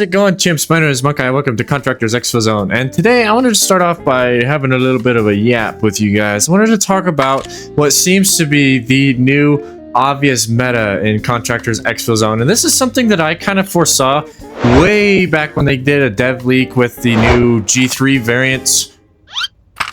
How's it going, chimps? My name is Monkey. Welcome to Contractors Exfil Zone. And today I wanted to start off by having a little bit of a yap with you guys. I wanted to talk about what seems to be the new obvious meta in Contractors Exfil Zone. And this is something that I kind of foresaw way back when they did a dev leak with the new G3 variants.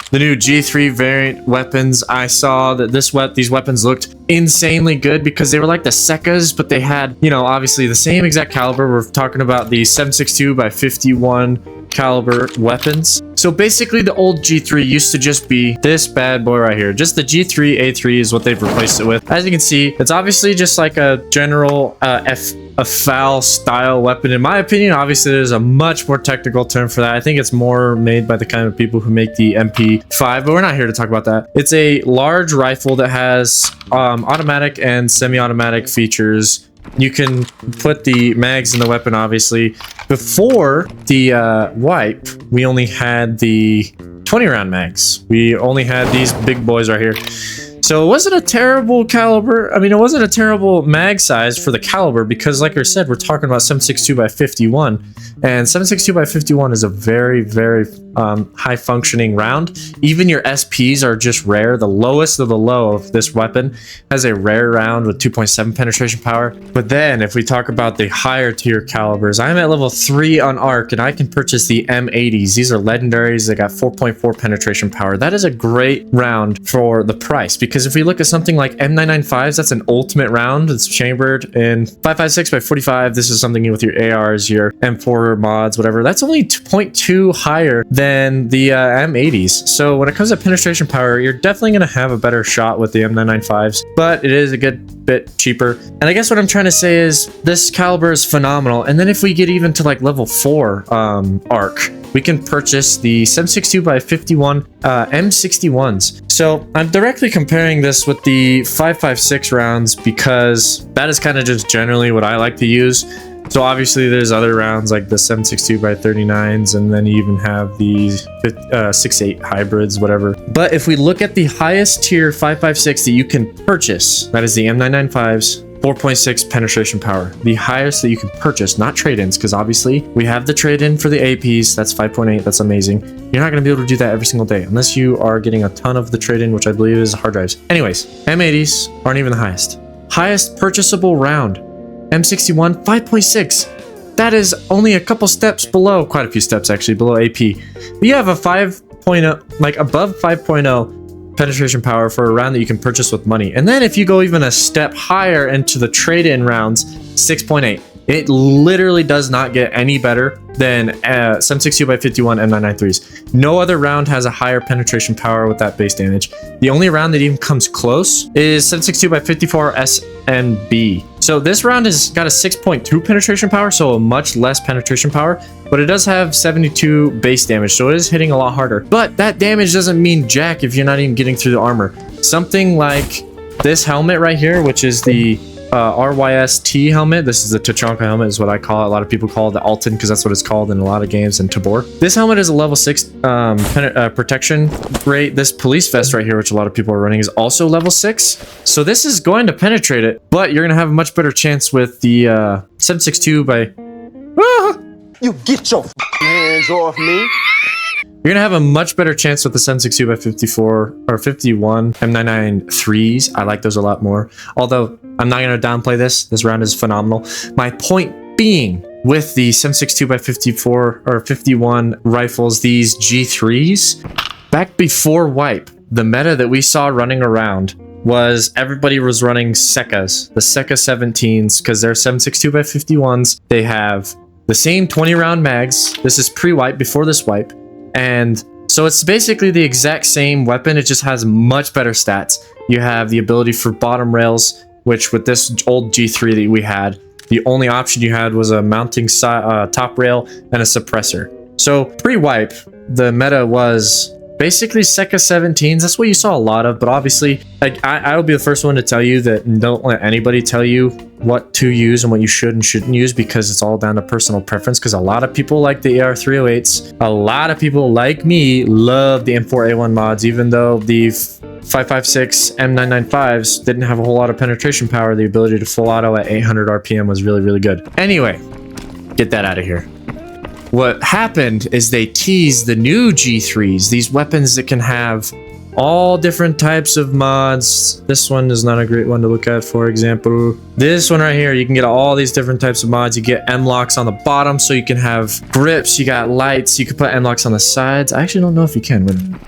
The new G3 variant weapons. I saw that these weapons looked insanely good because they were like the Sekkas, but they had, you know, obviously the same exact caliber. We're talking about the 7.62 by 51 caliber weapons. So basically the old G3 used to just be this bad boy right here. Just the G3 A3 is what they've replaced it with. As you can see, it's obviously just like a general a foul style weapon. In my opinion, obviously there's a much more technical term for that. I think it's more made by the kind of people who make the MP5, but we're not here to talk about that. It's a large rifle that has automatic and semi-automatic features. You can put the mags in the weapon, obviously. Before the wipe, we only had the 20 round mags. We only had these big boys right here. So it wasn't a terrible caliber. I mean, it wasn't a terrible mag size for the caliber because, like I said, we're talking about 7.62 by 51. And 7.62 by 51 is a very, very high functioning round. Even your SPs are just rare. The lowest of the low of this weapon has a rare round with 2.7 penetration power. But then if we talk about the higher tier calibers, I'm at level 3 on ARC and I can purchase the M80s. These are legendaries. They got 4.4 penetration power. That is a great round for the price because if we look at something like M995s, that's an ultimate round. It's chambered in 5.56 by 45. This is something with your ARs, your M4 mods, whatever. That's only 2.2 higher than the M80s. So when it comes to penetration power, you're definitely going to have a better shot with the M995s, but it is a good bit cheaper. And I guess what I'm trying to say is this caliber is phenomenal. And then if we get even to like level 4 ARC, we can purchase the 7.62 by 51 M61s. So I'm directly comparing this with the 5.56 rounds because that is kind of just generally what I like to use. So obviously there's other rounds like the 7.62 by 39s, and then you even have the 6.8 hybrids, whatever. But if we look at the highest tier 5.56 that you can purchase, that is the M995s. 4.6 penetration power, the highest that you can purchase, not trade-ins, because obviously we have the trade-in for the APs. That's 5.8. That's amazing. You're not going to be able to do that every single day unless you are getting a ton of the trade-in, which I believe is hard drives. Anyways, M80s aren't even the highest purchasable round, M61 5.6. That is only a couple steps below, quite a few steps actually, below AP. But you have a 5.0, like above 5.0 penetration power for a round that you can purchase with money. And then if you go even a step higher into the trade-in rounds, 6.8. It literally does not get any better than 7.62 by 51 M993s. No other round has a higher penetration power with that base damage. The only round that even comes close is 7.62 by 54 SMB. So this round has got a 6.2 penetration power, so a much less penetration power, but it does have 72 base damage, so it is hitting a lot harder. But that damage doesn't mean jack if you're not even getting through the armor. Something like this helmet right here, which is the RYST helmet. This is the Tachanka helmet is what I call it. A lot of people call it the Alton because that's what it's called in a lot of games in Tabor. This helmet is a level 6 protection rate. This police vest right here, which a lot of people are running, is also level 6. So this is going to penetrate it, but you're going to have a much better chance with the 7.62 by... You get your hands off me. You're gonna have a much better chance with the 7.62 by 54 or 51 M993s. I like those a lot more. Although I'm not gonna downplay this. This round is phenomenal. My point being, with the 7.62 by 54 or 51 rifles, these G3s, back before wipe, the meta that we saw running around was everybody was running Sekkas, the Sekka 17s, because they're 7.62 by 51s. They have the same 20 round mags. This is pre-wipe, before this wipe. And so it's basically the exact same weapon. It just has much better stats. You have the ability for bottom rails, which with this old G3 that we had, the only option you had was a mounting top rail and a suppressor. So pre-wipe, the meta was basically Sekka 17s. That's what you saw a lot of, but obviously, like I will be the first one to tell you that don't let anybody tell you what to use and what you should and shouldn't use, because it's all down to personal preference. Because a lot of people like the AR308s. A lot of people like me love the M4A1 mods, even though the 5.56 M995s didn't have a whole lot of penetration power. The ability to full auto at 800 RPM was really, really good. Anyway, get that out of here. what happened is they teased the new G3s, these weapons that can have all different types of mods. This one is not a great one to look at, for example. This one right here, you can get all these different types of mods. You get M-locks on the bottom, so you can have grips. You got lights. You can put M-locks on the sides. I actually don't know if you can.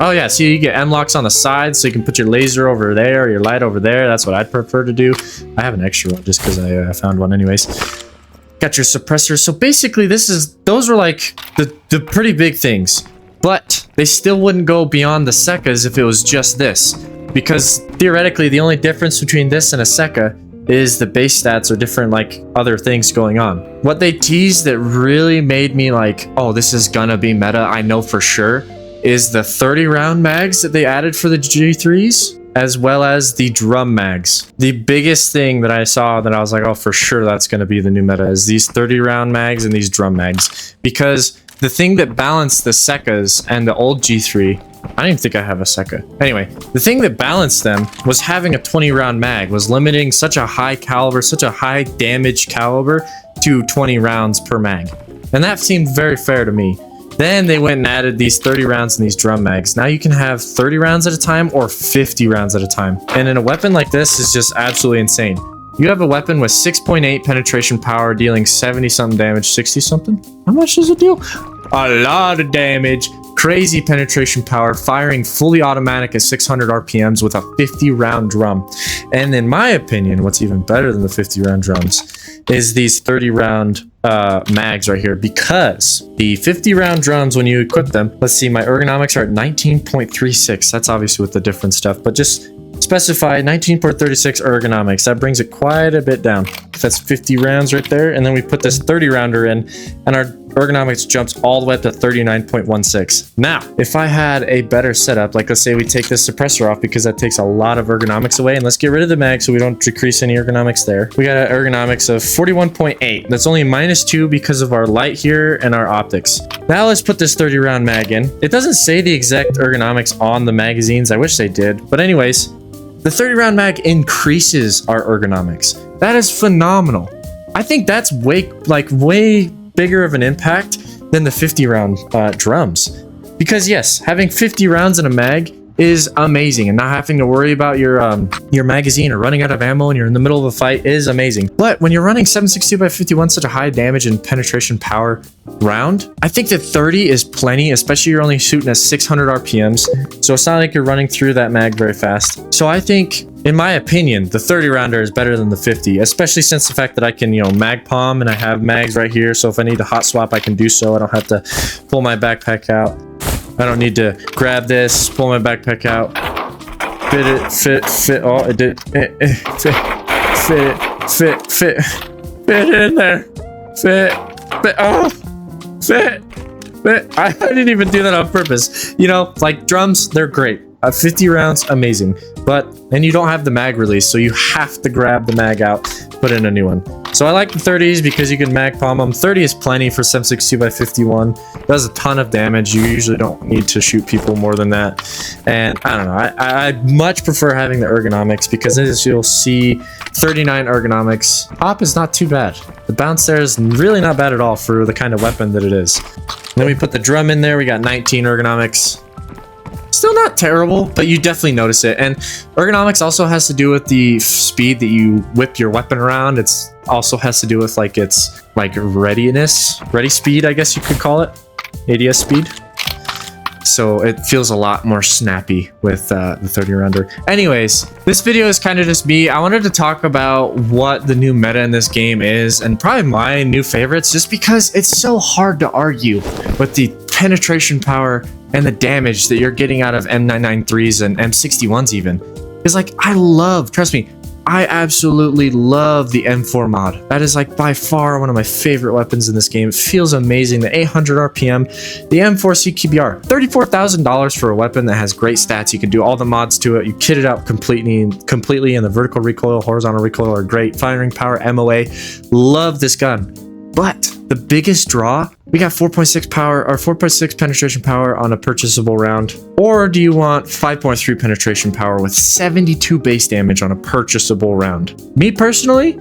Oh yeah, see, you get M-locks on the sides, so you can put your laser over there or your light over there. That's what I'd prefer to do. I have an extra one just because I found one anyways. Got your suppressors. So basically, those were like the pretty big things. But they still wouldn't go beyond the Sekkas if it was just this. Because theoretically, the only difference between this and a Sekka is the base stats are different, like other things going on. What they teased that really made me like, oh, this is gonna be meta, I know for sure, is the 30 round mags that they added for the G3s, as well as the drum mags. The biggest thing that I saw that I was like, oh, for sure that's gonna be the new meta is these 30 round mags and these drum mags. Because the thing that balanced the Sekkas and the old G3, I don't even think I have a Sekka. Anyway, the thing that balanced them was having a 20 round mag, was limiting such a high caliber, such a high damage caliber to 20 rounds per mag. And that seemed very fair to me. Then they went and added these 30 rounds in these drum mags. Now you can have 30 rounds at a time or 50 rounds at a time. And in a weapon like this is just absolutely insane. You have a weapon with 6.8 penetration power, dealing 70-something damage, 60-something? How much does it do? A lot of damage, crazy penetration power, firing fully automatic at 600 RPMs with a 50-round drum. And in my opinion, what's even better than the 50-round drums is these 30-round mags right here, because the 50-round drums, when you equip them, let's see, my ergonomics are at 19.36. That's obviously with the different stuff, but just specify 19.36 ergonomics. That brings it quite a bit down. That's 50 rounds right there. And then we put this 30 rounder in and our ergonomics jumps all the way up to 39.16. Now, if I had a better setup, like let's say we take this suppressor off because that takes a lot of ergonomics away, and let's get rid of the mag so we don't decrease any ergonomics there. We got an ergonomics of 41.8. That's only -2 because of our light here and our optics. Now let's put this 30 round mag in. It doesn't say the exact ergonomics on the magazines. I wish they did. But anyways, the 30 round mag increases our ergonomics. That is phenomenal. I think that's way bigger of an impact than the 50 round drums. Because yes, having 50 rounds in a mag is amazing, and not having to worry about your magazine or running out of ammo and you're in the middle of a fight is amazing. But when you're running 7.62x51, such a high damage and penetration power round, I think that 30 is plenty, especially you're only shooting at 600 RPMs. So it's not like you're running through that mag very fast. So I think, in my opinion, the 30 rounder is better than the 50, especially since the fact that I can, mag palm and I have mags right here. So if I need to hot swap, I can do so. I don't have to pull my backpack out. I don't need to grab this, pull my backpack out, fit. Oh, it did. Fit in there. Fit. Oh, fit. I didn't even do that on purpose. Like drums, they're great. 50 rounds, amazing. But then you don't have the mag release, so you have to grab the mag out, put in a new one. So I like the 30s because you can mag palm them. 30 is plenty for 7.62x51. Does a ton of damage. You usually don't need to shoot people more than that. And I don't know. I much prefer having the ergonomics because as you'll see, 39 ergonomics. Pop is not too bad. The bounce there is really not bad at all for the kind of weapon that it is. Then we put the drum in there. We got 19 ergonomics. Still not terrible, but you definitely notice it. And ergonomics also has to do with the speed that you whip your weapon around. It's also has to do with its ready speed, I guess you could call it, ADS speed. So it feels a lot more snappy with the 30 rounder. Anyways, this video is kind of just me. I wanted to talk about what the new meta in this game is, and probably my new favorites, just because it's so hard to argue with the penetration power and the damage that you're getting out of M993s and M61s even. It's trust me, I absolutely love the M4 mod. That is by far one of my favorite weapons in this game. It feels amazing. The 800 RPM, the M4 CQBR, $34,000 for a weapon that has great stats. You can do all the mods to it. You kit it out completely, and the vertical recoil, horizontal recoil are great. Firing power, MOA, love this gun. But the biggest draw, we got 4.6 power or 4.6 penetration power on a purchasable round. Or do you want 5.3 penetration power with 72 base damage on a purchasable round? Me personally,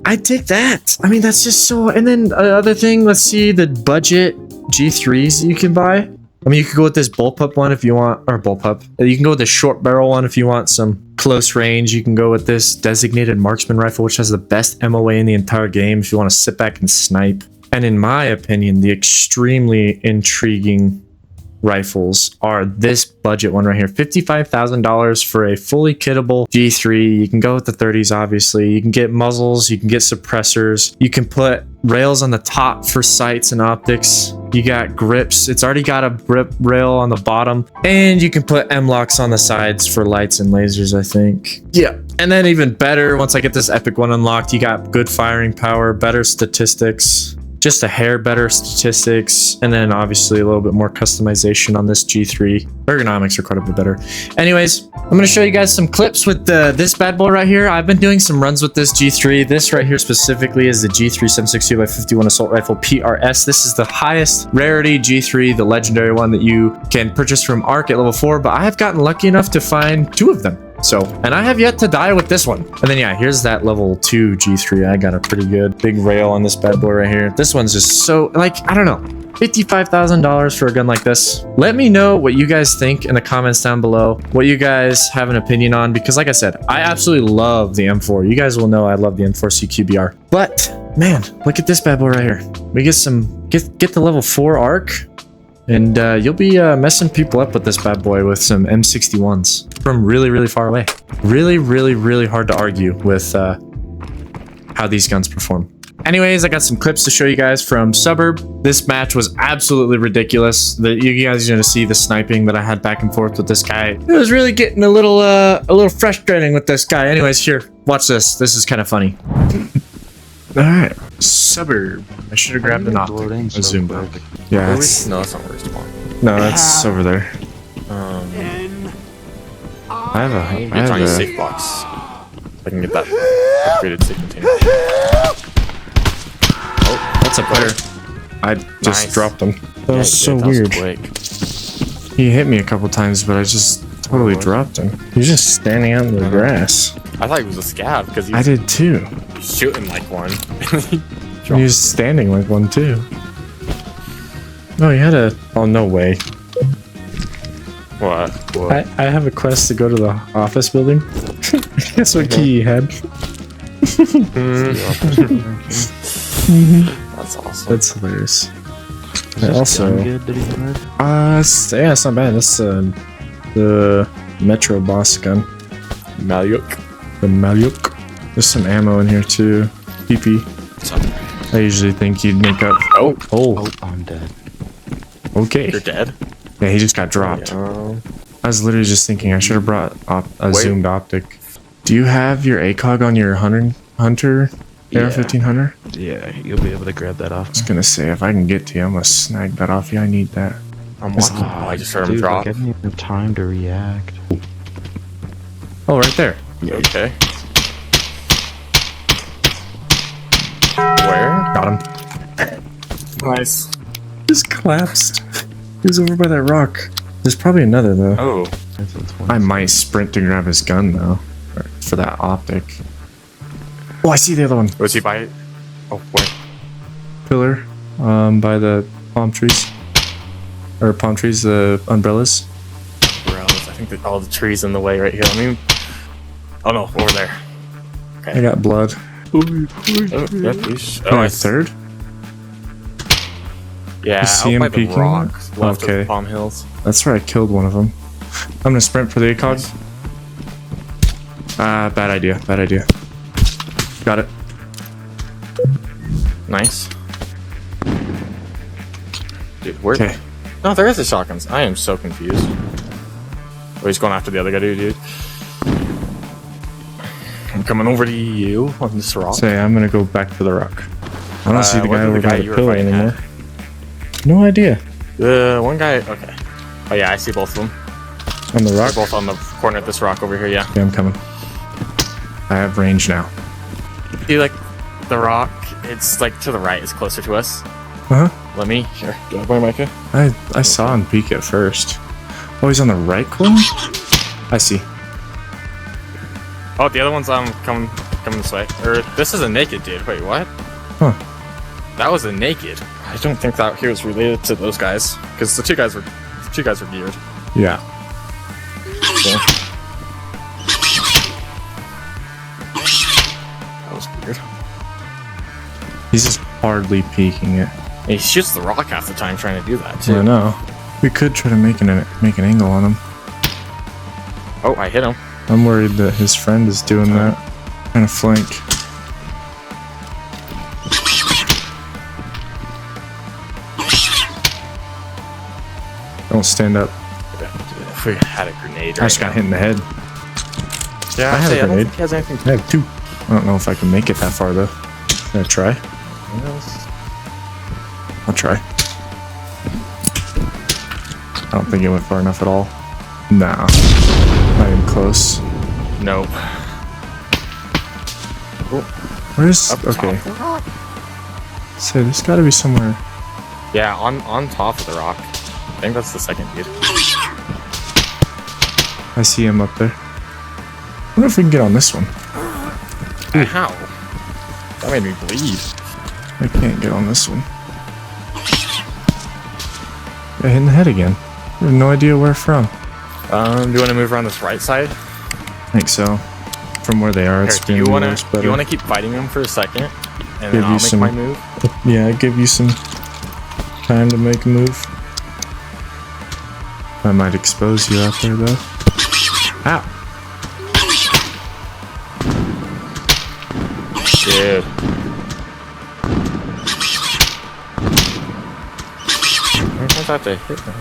I'd take that. I mean, that's just so... And then other thing, let's see the budget G3s you can buy. I mean, you could go with this bullpup one if you want, or bullpup. You can go with the short barrel one if you want some close range. You can go with this designated marksman rifle, which has the best MOA in the entire game if you want to sit back and snipe. And in my opinion, the extremely intriguing rifles are this budget one right here. $55,000 for a fully kittable G3. You can go with the 30s, obviously. You can get muzzles, you can get suppressors, you can put rails on the top for sights and optics. You got grips. It's already got a grip rail on the bottom, and you can put M-locks on the sides for lights and lasers, I think. Yeah. And then even better, once I get this epic one unlocked, you got good firing power, better statistics, just a hair better statistics, and then obviously a little bit more customization on this G3. Ergonomics are quite a bit better. Anyways, I'm going to show you guys some clips with this bad boy right here. I've been doing some runs with this G3. This right here specifically is the G3 7.62x51 assault rifle PRS. This is the highest rarity G3, the legendary one that you can purchase from ARC at level 4, but I have gotten lucky enough to find 2 of them. So, and I have yet to die with this one. And then yeah, here's that level 2 G3. I got a pretty good big rail on this bad boy right here. This one's just so, like, I don't know, $55,000 for a gun like this. Let me know what you guys think in the comments down below, what you guys have an opinion on, because like I said, I absolutely love the M4. You guys will know I love the M4 CQBR. But man, look at this bad boy right here. We get some, get the level 4 ARC. And you'll be messing people up with this bad boy with some M61s from really, really far away. Really, really, really hard to argue with how these guns perform. Anyways, I got some clips to show you guys from Suburb. This match was absolutely ridiculous. You guys are gonna see the sniping that I had back and forth with this guy. It was really getting a little frustrating with this guy. Anyways, here, watch this. This is kind of funny. All right, Suburb. I should have grabbed an optic. I zoomed out. Yeah, it's, no, that's not where it's spawned. no, that's over there. I have Trying a safe box. I can get that upgraded safe container. Oh, that's a better. I just Nice. dropped him. That was so that was weird. quick. He hit me a couple times, but I just totally dropped him. He was just standing out in the grass. I thought he was a scav because he I was did too. shooting like one. He was standing like one too. No, he had a. Oh no way. What? I have a quest to go to the office building. Guess what key he had? That's awesome. That's hilarious. And also, good that he had? yeah, it's not bad. That's the Metro Boss gun. Malyuk. The Malyuk. There's some ammo in here too. PP. I usually think you'd make up. Oh, Oh, I'm dead. okay. You're dead? Yeah, he just got dropped. I was literally just thinking I should have brought a zoomed optic. Do you have your ACOG on your Hunter AR-15 Hunter? Yeah, you'll be able to grab that off. I was gonna say, if I can get to you, I'm gonna snag that off you. I need that. I'm watching. Oh, I just heard him Dude, drop. like, I didn't even have time to react. Oh, right there. Okay. Where? Got him. Nice. Just collapsed. He was over by that rock. There's probably another though. Oh. I might sprint to grab his gun though, for that optic. Oh, I see the other one. Was he by? Oh, where? Pillar, by the palm trees. Or palm trees, the umbrellas. Bros, I think that all the trees in the way right here. I mean, oh no, over there. Okay. I got blood. Oh, yeah, please. Oh, I a third? Yeah, You see out him by the peeking? rock, left Okay. of the Palm Hills. That's where I killed one of them. I'm gonna sprint for the ACOG. Bad idea. Bad idea. Got it. Nice. Dude, where? Okay. No, there is the shotguns. I am so confused. Oh, he's going after the other guy, dude. I'm coming over to you on this rock. Say, I'm gonna go back to the rock. I don't see the what guy did over by you the were pillar fighting anymore. at? No idea. One guy. Okay. Oh yeah, I see both of them. On the They're rock? both on the corner of this rock over here. Yeah. Yeah, I'm coming. I have range now. See, like the rock. It's like to the right. It's closer to us. Uh-huh. Let me. Here. Do I have my mic? I saw him peek at first. Oh, he's on the right corner? I see. Oh, the other one's coming coming this way. Or this is a naked dude. Wait, what? Huh. That was a naked. I don't think that he was related to those guys because the two guys were geared. Yeah. So. That was weird. He's just hardly peeking it. And he shoots the rock half the time trying to do that too. I know. We could try to make an angle on him. Oh, I hit him. I'm worried that his friend is doing that. Trying to flank. Don't stand up. If we had a grenade I just got hit in the head. Yeah, I have a don't grenade. think he has anything I have 2. I don't know if I can make it that far though. Can I try? I'll try. I don't think it went far enough at all. Nah. Not even close. Nope. Where's... Up Okay. top of the rock? So there's gotta be somewhere... Yeah, on top of the rock. I think that's the second dude. I see him up there. I wonder if we can get on this one. How? That made me bleed. I can't get on this one. Got hit in the head again. I have no idea where from. Do you want to move around this right side? I think so. From where they are, it's Here, do you want better. to keep fighting them for a second, and Give then you I'll make some- my move? Yeah, give you some time to make a move. I might expose you out there though. Ow! Dude. How many times I have to hit them?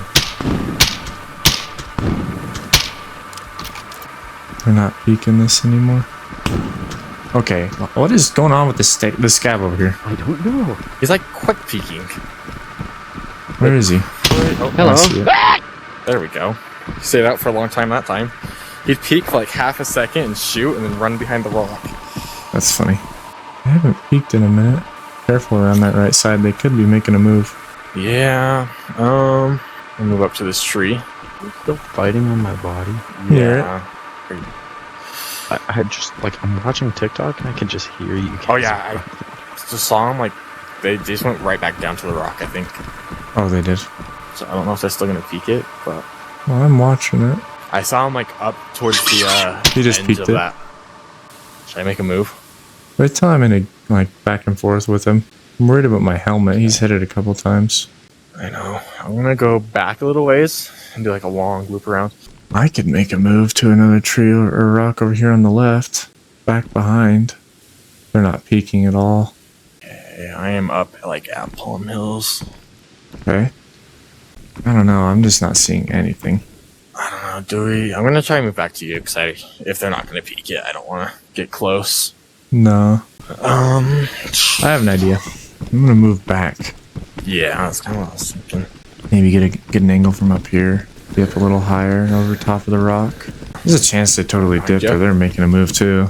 We're not peeking this anymore. Okay, what is going on with this scab over here? I don't know. He's like quick peeking. Where is he? Oh, I see it. there we go. He stayed out for a long time that time. He'd peek for like half a second and shoot, and then run behind the rock. That's funny. I haven't peeked in a minute. Careful around that right side. They could be making a move. Yeah. I'll move up to this tree. You're still fighting on my body. Yeah. I just, like, I'm watching TikTok and I can just hear you. Oh yeah, I just saw him, like, they just went right back down to the rock, I think. Oh, they did. So I don't know if they're still gonna peek it, but Well, I'm watching it. I saw him, like, up towards the, He just end peeked of it. that. Should I make a move? Every time I'm in a, like, back and forth with him, I'm worried about my helmet. He's hit it a couple times. I know. I'm gonna go back a little ways and do, like, a long loop around. I could make a move to another tree or rock over here on the left. Back behind. They're not peeking at all. Okay, I am up, like, at Palm Hills. Okay. I don't know. I'm just not seeing anything. I don't know, do we... I'm gonna try and move back to you, because if they're not gonna peek it, I don't want to get close. No. I I have an idea. I'm gonna move back. Yeah, that's kind of what I was thinking. Maybe get an angle from up here. Be up a little higher over top of the rock. There's a chance they totally dipped or they're making a move too.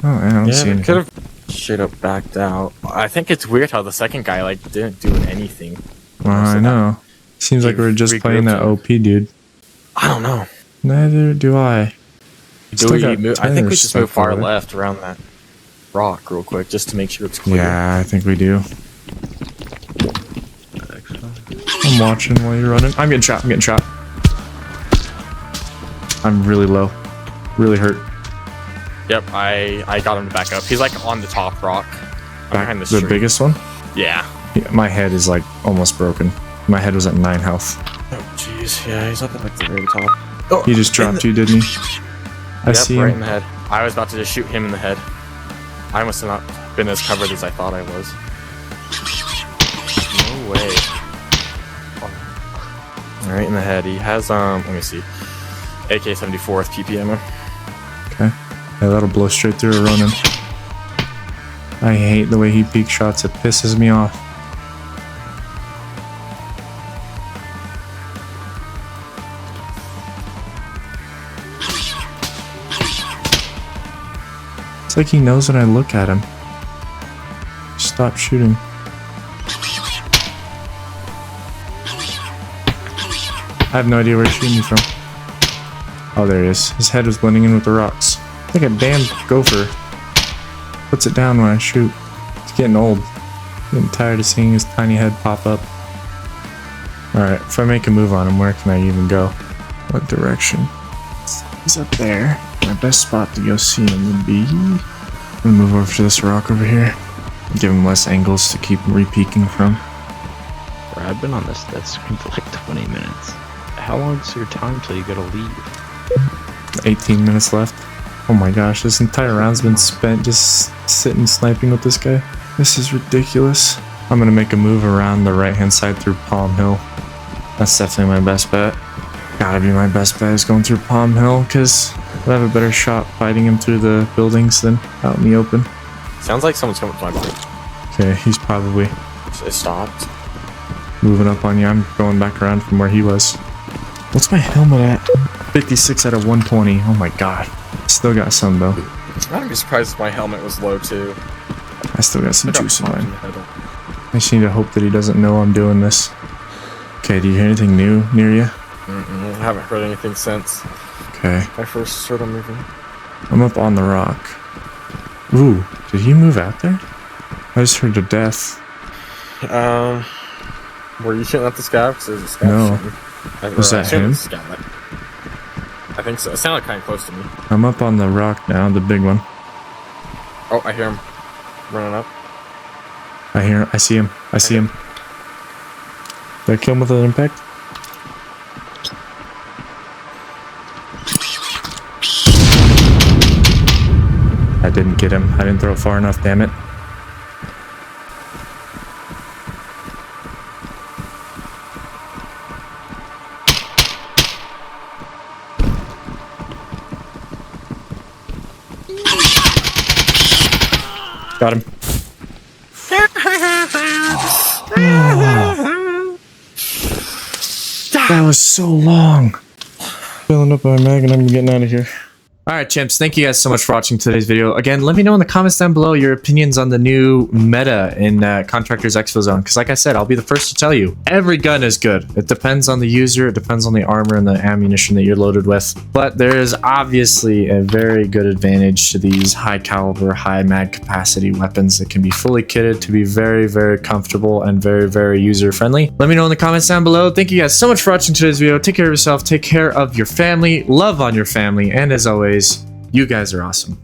Oh, I don't see Yeah, anything. could have straight up backed out. I think it's weird how the second guy, like, didn't do anything. Well, I know. Seems like we're just playing that OP dude. I don't know. Neither do I. Do we got move? I think we tires just move stuck far over there. left around that rock real quick just to make sure it's clear. Yeah, I think we do. I'm watching while you're running. I'm getting shot. I'm getting shot. I'm really low. Really hurt. Yep, I got him to back up. He's like on the top rock. I'm behind the The tree. biggest one? Yeah. Yeah, my head is like almost broken. My head was at 9 health. Oh jeez, yeah, he's up at like the very top. Oh, He just dropped you, didn't he? I Yep, see right in him. the head. I was about to just shoot him in the head. I must have not been as covered as I thought I was. No way. Right in the head. He has let me see, AK-74 with PP ammo. Okay. Yeah, that'll blow straight through a Ronin. I hate the way he peek shots. It pisses me off. It's like he knows when I look at him. Stop shooting. I have no idea where he's shooting me from. Oh, there he is. His head was blending in with the rocks. Like a damn gopher. puts it down when I shoot. It's getting old. Getting tired of seeing his tiny head pop up. Alright, if I make a move on him, where can I even go? What direction? He's up there. My best spot to go see him would be... I'm gonna move over to this rock over here. Give him less angles to keep re-peeking from. Bro, I've been on this death screen for like 20 minutes. How long's your time till you gotta leave? 18 minutes left. Oh my gosh, this entire round's been spent just sitting sniping with this guy. This is ridiculous. I'm gonna make a move around the right-hand side through Palm Hill. That's definitely my best bet. Gotta be my best bet is going through Palm Hill, because I'll have a better shot fighting him through the buildings than out in the open. Sounds like someone's coming to my point. Okay, he's probably It stopped. moving up on you. I'm going back around from where he was. What's my helmet at? 56 out of 120. Oh my god. Still got some though. I'd be surprised if my helmet was low too. I still got some I got juice in punched mine. in the head. I just need to hope that he doesn't know I'm doing this. Okay, do you hear anything new near you? I haven't heard anything since Okay. I first started moving. I'm up on the rock. Ooh, did he move out there? I just heard a death. Were you shooting at the scav? 'Cause there's a scav No. shooting. Was that him? I think so. It sounded kind of close to me. I'm up on the rock now, the big one. Oh, I hear him running up. I see him. I see him. Did I kill him with an impact? I didn't get him. I didn't throw it far enough, damn it. Got him. That was so long. Filling up my mag and I'm getting out of here. Alright, chimps, thank you guys so much for watching today's video. Again, let me know in the comments down below your opinions on the new meta in Contractors Exfil Zone. Because like I said, I'll be the first to tell you, every gun is good. It depends on the user, it depends on the armor and the ammunition that you're loaded with. But there is obviously a very good advantage to these high caliber, high mag capacity weapons that can be fully kitted to be very, very comfortable and very, very user friendly. Let me know in the comments down below. Thank you guys so much for watching today's video. Take care of yourself, take care of your family, love on your family, and as always, you guys are awesome.